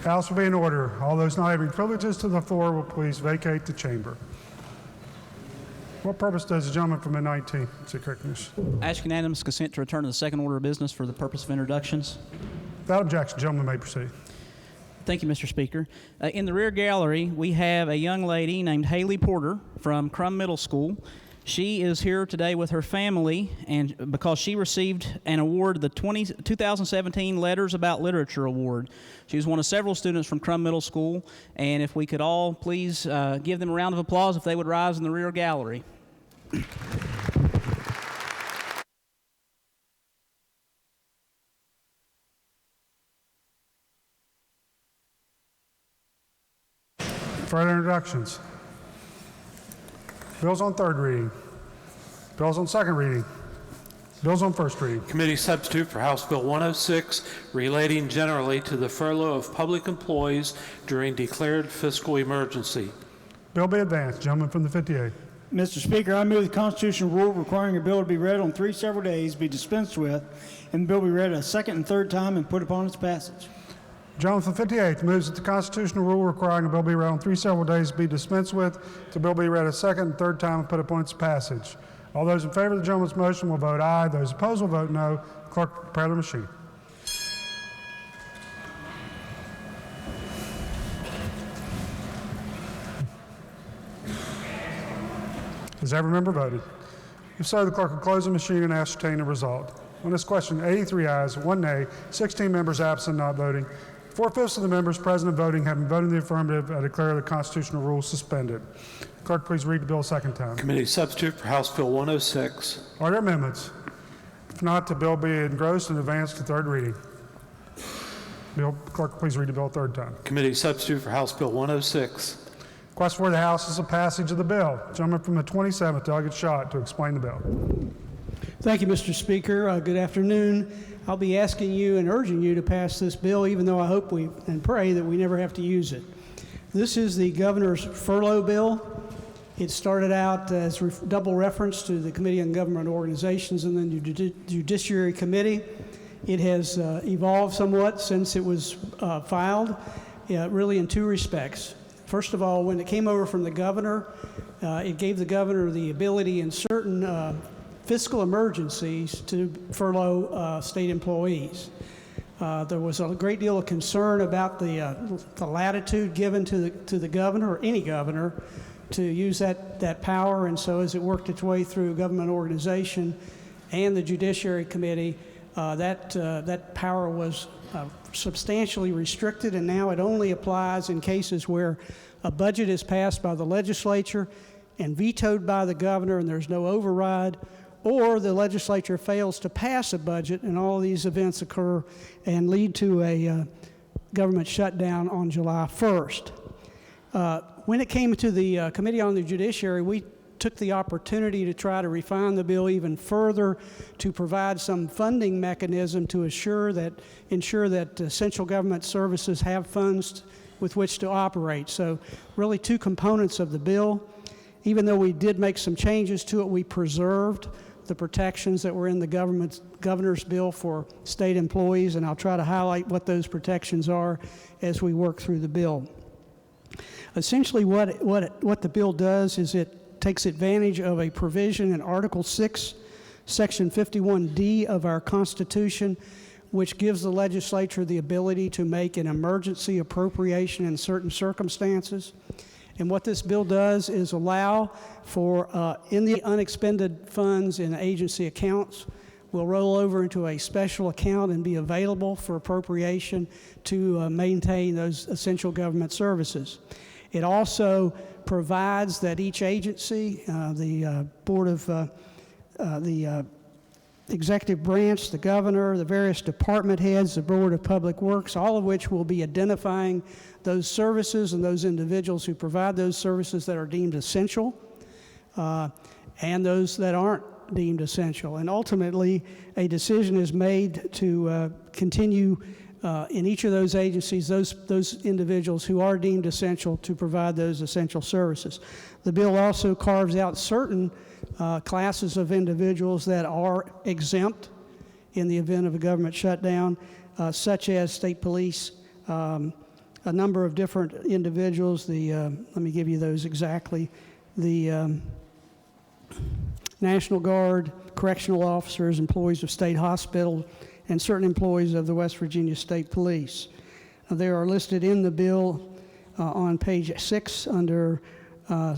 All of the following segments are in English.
House will be in order. All those not having privileges to the floor will please vacate the chamber. What purpose does the gentleman from the 19th seek recognition? Ask unanimous consent to return to the second order of business for the purpose of introductions. Without objection, gentleman may proceed. Thank you, Mr. Speaker. In the rear gallery, we have a young lady named Haley Porter from Crum Middle School. She is here today with her family, and because she received an award, the 2017 Letters About Literature Award. She was one of several students from Crum Middle School, and if we could all please give them a round of applause if they would rise in the rear gallery. Further introductions. Bills on third reading. Bills on second reading. Bills on first reading. Committee substitute for House Bill 106, relating generally to the furlough of public employees during declared fiscal emergency. Bill be advanced. Gentleman from the 58th. Mr. Speaker, I move the constitutional rule requiring a bill to be read on 3 several days be dispensed with, and the bill be read a second and third time and put upon its passage. Gentleman from the 58th moves that the constitutional rule requiring a bill be read on 3 several days be dispensed with, the bill be read a second and third time and put upon its passage. All those in favor of the gentleman's motion will vote aye. Those opposed will vote no. Clerk, prepare the machine. Has every member voted? If so, the clerk will close the machine and ascertain the result. On this question, 83 ayes, 1 nay, 16 members absent not voting. 4/5 of the members present and voting having voted in the affirmative, I declare the constitutional rule suspended. Clerk, please read the bill a second time. Committee substitute for House Bill 106. Are there amendments? If not, the bill be engrossed and advanced to third reading. Clerk, please read the bill a third time. Committee substitute for House Bill 106. Question for the House is the passage of the bill. Gentleman from the 27th, Delegate Schott, to explain the bill. Thank you, Mr. Speaker. Good afternoon. I'll be asking you and urging you to pass this bill, even though I hope and pray that we never have to use it. This is the governor's furlough bill. It started out as double reference to the Committee on Government Organizations and then the Judiciary Committee. It has evolved somewhat since it was filed, really in 2 respects. First of all, when it came over from the governor, it gave the governor the ability in certain fiscal emergencies to furlough state employees. There was a great deal of concern about the latitude given to the governor, or any governor, to use that power, and so as it worked its way through government organization and the Judiciary Committee, that power was substantially restricted, and now it only applies in cases where a budget is passed by the legislature and vetoed by the governor and there's no override, or the legislature fails to pass a budget and all of these events occur and lead to a government shutdown on July 1st. When it came to the Committee on the Judiciary, we took the opportunity to try to refine the bill even further to provide some funding mechanism to ensure that essential government services have funds with which to operate. So really 2 components of the bill. Even though we did make some changes to it, we preserved the protections that were in the governor's bill for state employees, and I'll try to highlight what those protections are as we work through the bill. Essentially what the bill does is it takes advantage of a provision in Article 6, Section 51D of our Constitution, which gives the legislature the ability to make an emergency appropriation in certain circumstances. And what this bill does is allow for, in the unexpended funds in agency accounts, will roll over into a special account and be available for appropriation to maintain those essential government services. It also provides that each agency, the Board of the executive branch, the governor, the various department heads, the Board of Public Works, all of which will be identifying those services and those individuals who provide those services that are deemed essential and those that aren't deemed essential. And ultimately, a decision is made to continue in each of those agencies, those individuals who are deemed essential to provide those essential services. The bill also carves out certain classes of individuals that are exempt in the event of a government shutdown, such as state police, a number of different individuals. Let me give you those exactly. The National Guard, correctional officers, employees of state hospitals, and certain employees of the West Virginia State Police. They are listed in the bill on page 6 under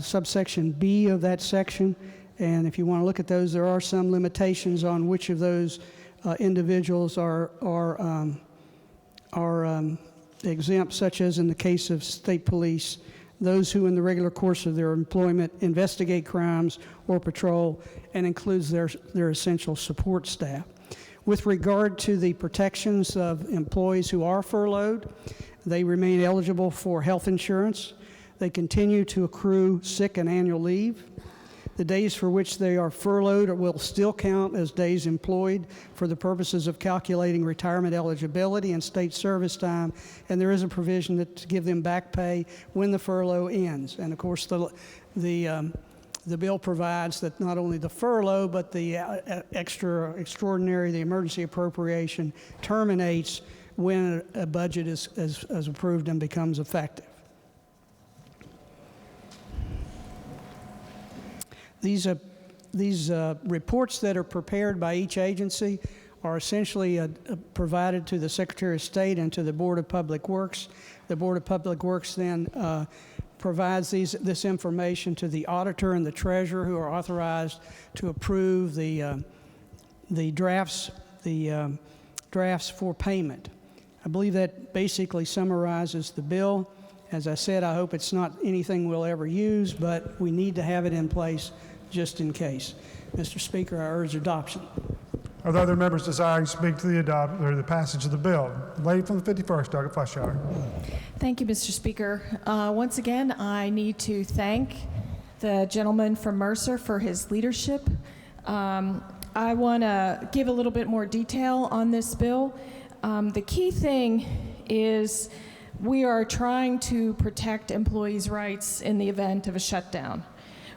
subsection B of that section. And if you want to look at those, there are some limitations on which of those individuals are exempt, such as in the case of state police, those who in the regular course of their employment investigate crimes or patrol, and includes their essential support staff. With regard to the protections of employees who are furloughed, they remain eligible for health insurance. They continue to accrue sick and annual leave. The days for which they are furloughed will still count as days employed for the purposes of calculating retirement eligibility and state service time, and there is a provision to give them back pay when the furlough ends. And of course, the bill provides that not only the furlough, but the the emergency appropriation terminates when a budget is approved and becomes effective. These reports that are prepared by each agency are essentially provided to the Secretary of State and to the Board of Public Works. The Board of Public Works then provides this information to the auditor and the treasurer, who are authorized to approve the drafts for payment. I believe that basically summarizes the bill. As I said, I hope it's not anything we'll ever use, but we need to have it in place just in case. Mr. Speaker, I urge adoption. Are there other members desiring to speak to the passage of the bill? Lady from the 51st, Douglas Fleischauer. Thank you, Mr. Speaker. Once again, I need to thank the gentleman from Mercer for his leadership. I want to give a little bit more detail on this bill. The key thing is we are trying to protect employees' rights in the event of a shutdown.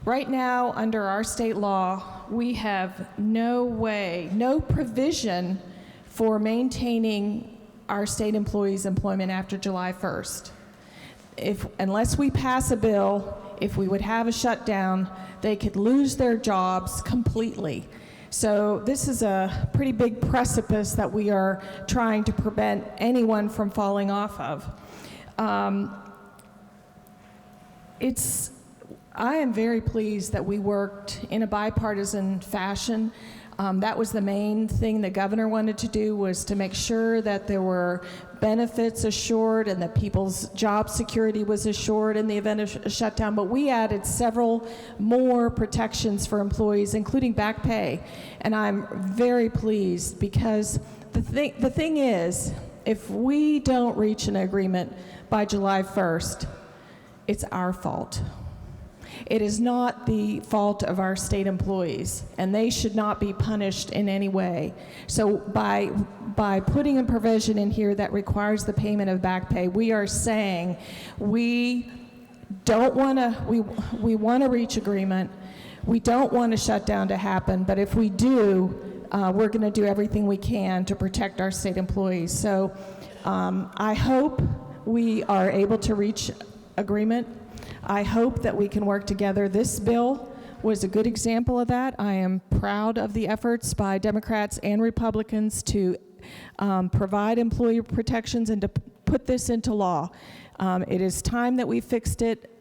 Right now, under our state law, we have no provision for maintaining our state employees' employment after July 1st. Unless we pass a bill, if we would have a shutdown, they could lose their jobs completely. So this is a pretty big precipice that we are trying to prevent anyone from falling off of. I am very pleased that we worked in a bipartisan fashion. That was the main thing the governor wanted to do, was to make sure that there were benefits assured and that people's job security was assured in the event of a shutdown. But we added several more protections for employees, including back pay. And I'm very pleased because the thing is, if we don't reach an agreement by July 1st, it's our fault. It is not the fault of our state employees, and they should not be punished in any way. So by putting a provision in here that requires the payment of back pay, we are saying we want to reach agreement. We don't want a shutdown to happen, but if we do, we're going to do everything we can to protect our state employees. So I hope we are able to reach agreement. I hope that we can work together. This bill was a good example of that. I am proud of the efforts by Democrats and Republicans to provide employee protections and to put this into law. It is time that we fixed it.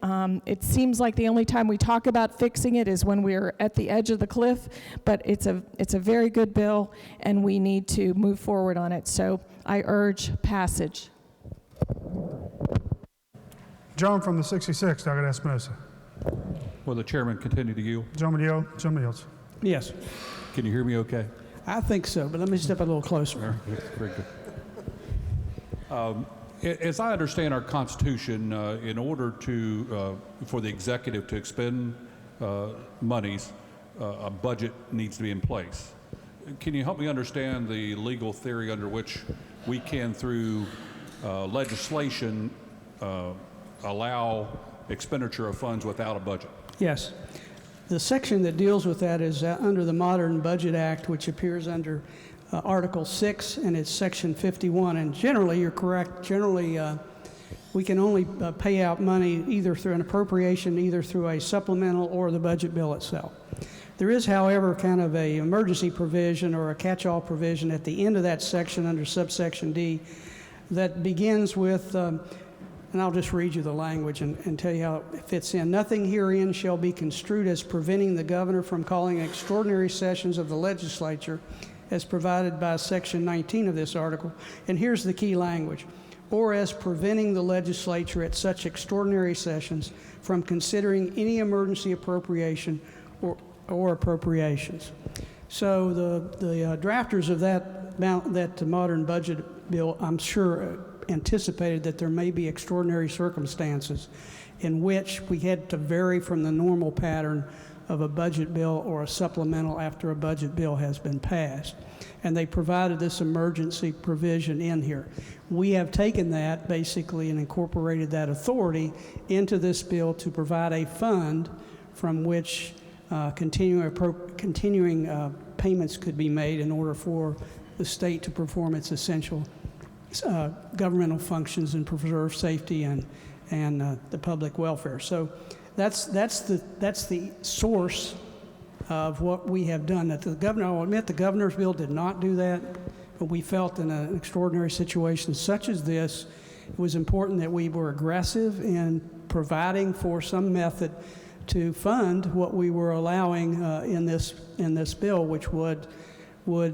It seems like the only time we talk about fixing it is when we're at the edge of the cliff, but it's a very good bill, and we need to move forward on it. So I urge passage. John from the 66th, Douglas Espinosa. Will the chairman continue to yield? Gentleman yields. Yes, Can you hear me okay? I think so, but let me step a little closer. Very good. As I understand our Constitution, in order for the executive to expend monies, a budget needs to be in place. Can you help me understand the legal theory under which we can, through legislation, allow expenditure of funds without a budget? Yes. The section that deals with that is under the Modern Budget Act, which appears under Article 6, and it's Section 51. And generally, you're correct, generally we can only pay out money either through an appropriation, either through a supplemental or the budget bill itself. There is, however, kind of a emergency provision or a catch-all provision at the end of that section under subsection D that begins with, and I'll just read you the language and tell you how it fits in. Nothing herein shall be construed as preventing the governor from calling extraordinary sessions of the legislature as provided by section 19 of this article. And here's the key language. Or as preventing the legislature at such extraordinary sessions from considering any emergency appropriation or appropriations. So the drafters of that modern budget bill, I'm sure, anticipated that there may be extraordinary circumstances in which we had to vary from the normal pattern of a budget bill or a supplemental after a budget bill has been passed. And they provided this emergency provision in here. We have taken that basically and incorporated that authority into this bill to provide a fund from which continuing payments could be made in order for the state to perform its essential governmental functions and preserve safety and the public welfare. So that's the source of what we have done. That the governor, I'll admit, the governor's bill did not do that, but we felt in an extraordinary situation such as this, it was important that we were aggressive in providing for some method to fund what we were allowing in this bill, which would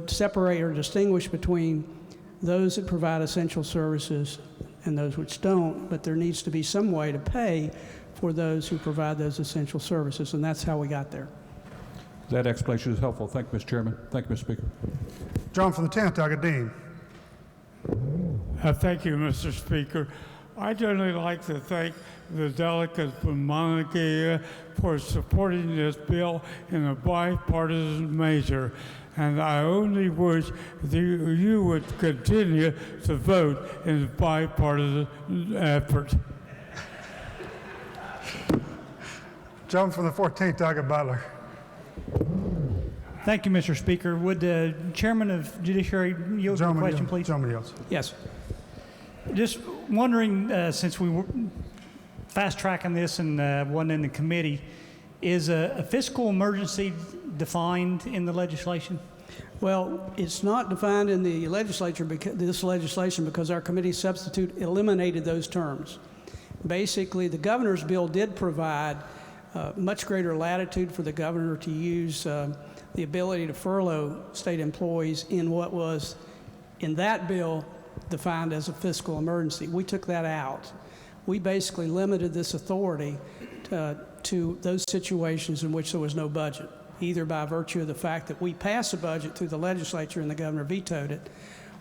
separate or distinguish between those that provide essential services and those which don't, but there needs to be some way to pay for those who provide those essential services, and that's how we got there. That explanation is helpful. Thank you, Mr. Chairman. Thank you, Mr. Speaker. John from the 10th, Doug Dean. Thank you, Mr. Speaker. I'd generally like to thank the delegates from Mauna Kea for supporting this bill in a bipartisan measure. And I only wish that you would continue to vote in a bipartisan effort. John from the 14th, Doug Butler. Thank you, Mr. Speaker. Would the chairman of Judiciary yield to the question, please? Gentleman yields. Yes. Just wondering, since we were fast-tracking this and wasn't in the committee, is a fiscal emergency defined in the legislation? Well, it's not defined in the legislature, this legislation, because our committee substitute eliminated those terms. Basically, the governor's bill did provide much greater latitude for the governor to use the ability to furlough state employees in what was, in that bill, defined as a fiscal emergency. We took that out. We basically limited this authority to those situations in which there was no budget, either by virtue of the fact that we passed a budget through the legislature and the governor vetoed it,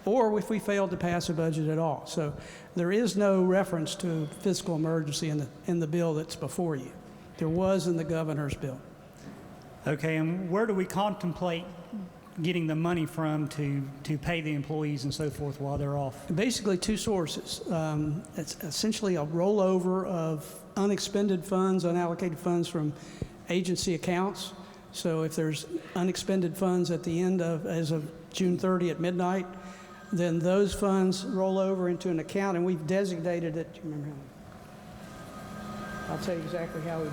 or if we failed to pass a budget at all. So there is no reference to fiscal emergency in the bill that's before you. There was in the governor's bill. Okay, and where do we contemplate getting the money from to pay the employees and so forth while they're off? Basically two sources. It's essentially a rollover of unexpended funds, unallocated funds from agency accounts. So if there's unexpended funds at the end of, as of June 30 at midnight, then those funds roll over into an account, and we've designated it. Do you remember how? I'll tell you exactly how we.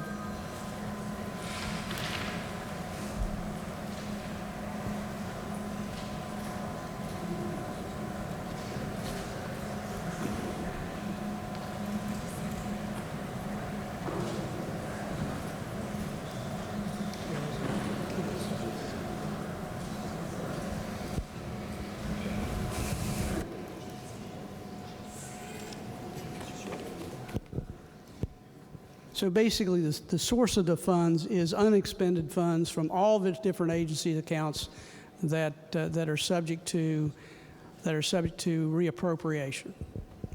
So basically, the source of the funds is unexpended funds from all the different agency accounts that are subject to reappropriation.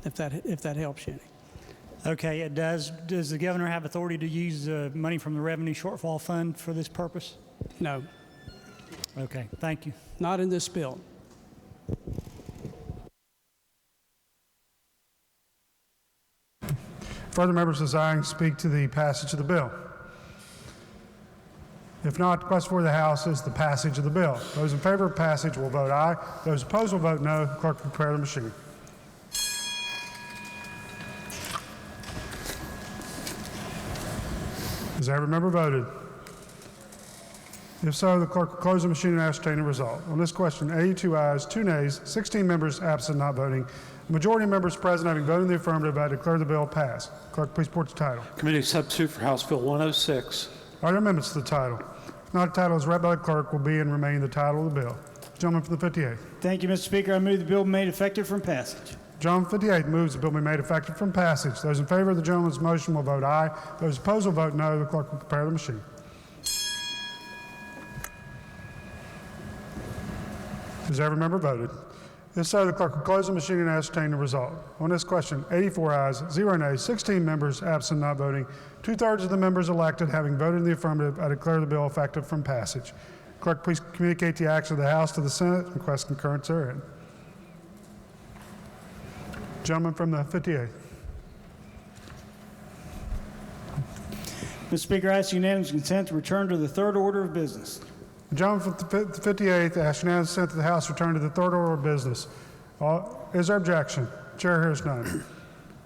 If that helps you any. Okay, does the governor have authority to use money from the revenue shortfall fund for this purpose? No, Okay, thank you. not in this bill. Further members desiring to speak to the passage of the bill? If not, the question for the House is the passage of the bill. Those in favor of passage will vote aye. Those opposed will vote no. Clerk, prepare the machine. Has every member voted? If so, the clerk will close the machine and ascertain the result. On this question, 82 ayes, 2 nays, 16 members absent not voting. The majority of members present having voted in the affirmative, I declare the bill passed. Clerk, please report the title. Committee substitute for House Bill 106. Are there amendments to the title? If not, the title as read by the clerk will be and remain the title of the bill. Gentleman from the 58th. Thank you, Mr. Speaker. I move the bill be made effective from passage. Gentleman from the 58th moves the bill be made effective from passage. Those in favor of the gentleman's motion will vote aye. Those opposed will vote no. The clerk will prepare the machine. Has every member voted? If so, the clerk will close the machine and ascertain the result. On this question, 84 ayes, 0 nays, 16 members absent not voting. 2/3 of the members elected having voted in the affirmative, I declare the bill effective from passage. Clerk, please communicate the action of the House to the Senate. Request concurrence therein. Gentleman from the 58th. Mr. Speaker, I ask unanimous consent to return to the third order of business. The gentleman from the 58th asks unanimous consent that the House return to the third order of business. Is there objection? Chair hears none.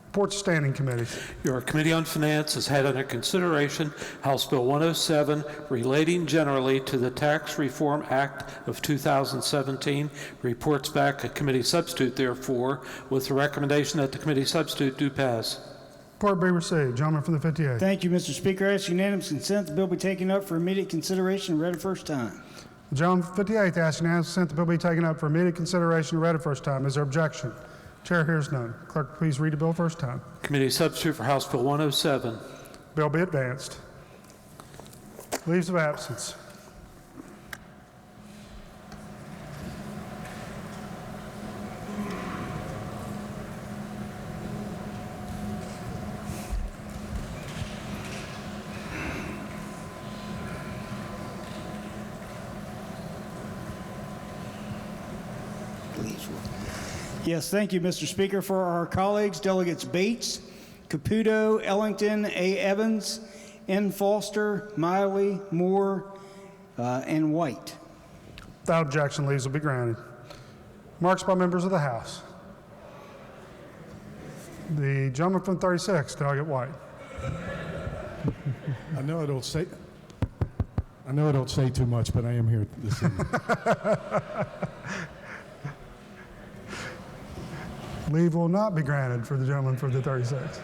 Reports of standing committees. Your Committee on Finance has had under consideration House Bill 107 relating generally to the Tax Reform Act of 2017. Reports back a committee substitute, therefore, with the recommendation that the committee substitute do pass. Report be received. Gentleman from the 58th. Thank you, Mr. Speaker. I ask unanimous consent the bill be taken up for immediate consideration and read at first time. The gentleman from the 58th asks unanimous consent the bill be taken up for immediate consideration and read at first time. Is there objection? Chair hears none. Clerk, please read the bill first time. Committee substitute for House Bill 107. Bill be advanced. Leaves of absence. Yes, thank you, Mr. Speaker. For our colleagues, delegates Bates, Caputo, Ellington, A. Evans, N. Foster, Miley, Moore, and White. Without objection, leaves will be granted. Marks by members of the House. The gentleman from 36, Delegate White. I know I don't say too much, but I am here this evening. Leave will not be granted for the gentleman for the 36.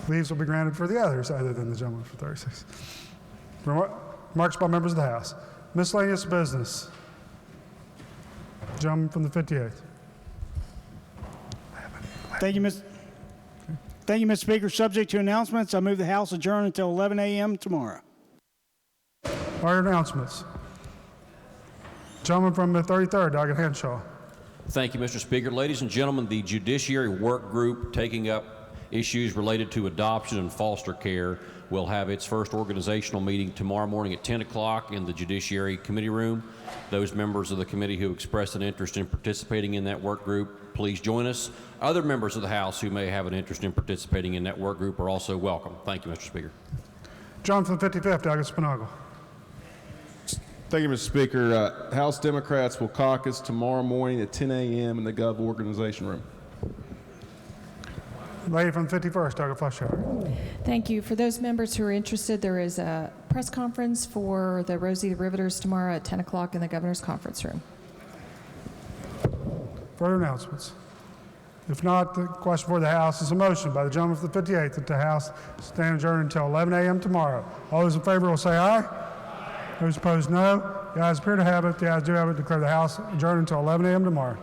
Leaves will be granted for the others other than the gentleman for 36. Remarks by members of the House. Miscellaneous business. Gentleman from the 58th. Thank you, Mr. Speaker. Subject to announcements, I move the House adjourn until 11 a.m. tomorrow. Our announcements. Gentleman from the 33rd, Delegate Henshaw. Thank you, Mr. Speaker. Ladies and gentlemen, the Judiciary Work Group taking up issues related to adoption and foster care will have its first organizational meeting tomorrow morning at 10 o'clock in the Judiciary Committee Room. Those members of the committee who expressed an interest in participating in that work group, please join us. Other members of the House who may have an interest in participating in that work group are also welcome. Thank you, Mr. Speaker. John from the 55th, Delegate Spinagle. Thank you, Mr. Speaker. House Democrats will caucus tomorrow morning at 10 a.m. in the Gov Organization Room. Lady from the 51st, Delegate Fleischauer. Thank you. For those members who are interested, there is a press conference for the Rosie the Riveters tomorrow at 10 o'clock in the Governor's Conference Room. Further announcements. If not, the question for the House is a motion by the gentleman from the 58th that the House stand adjourned until 11 a.m. tomorrow. All those in favor will say aye. Those opposed, no. The ayes appear to have it. The ayes do have it. Declare the House adjourned until 11 a.m. tomorrow.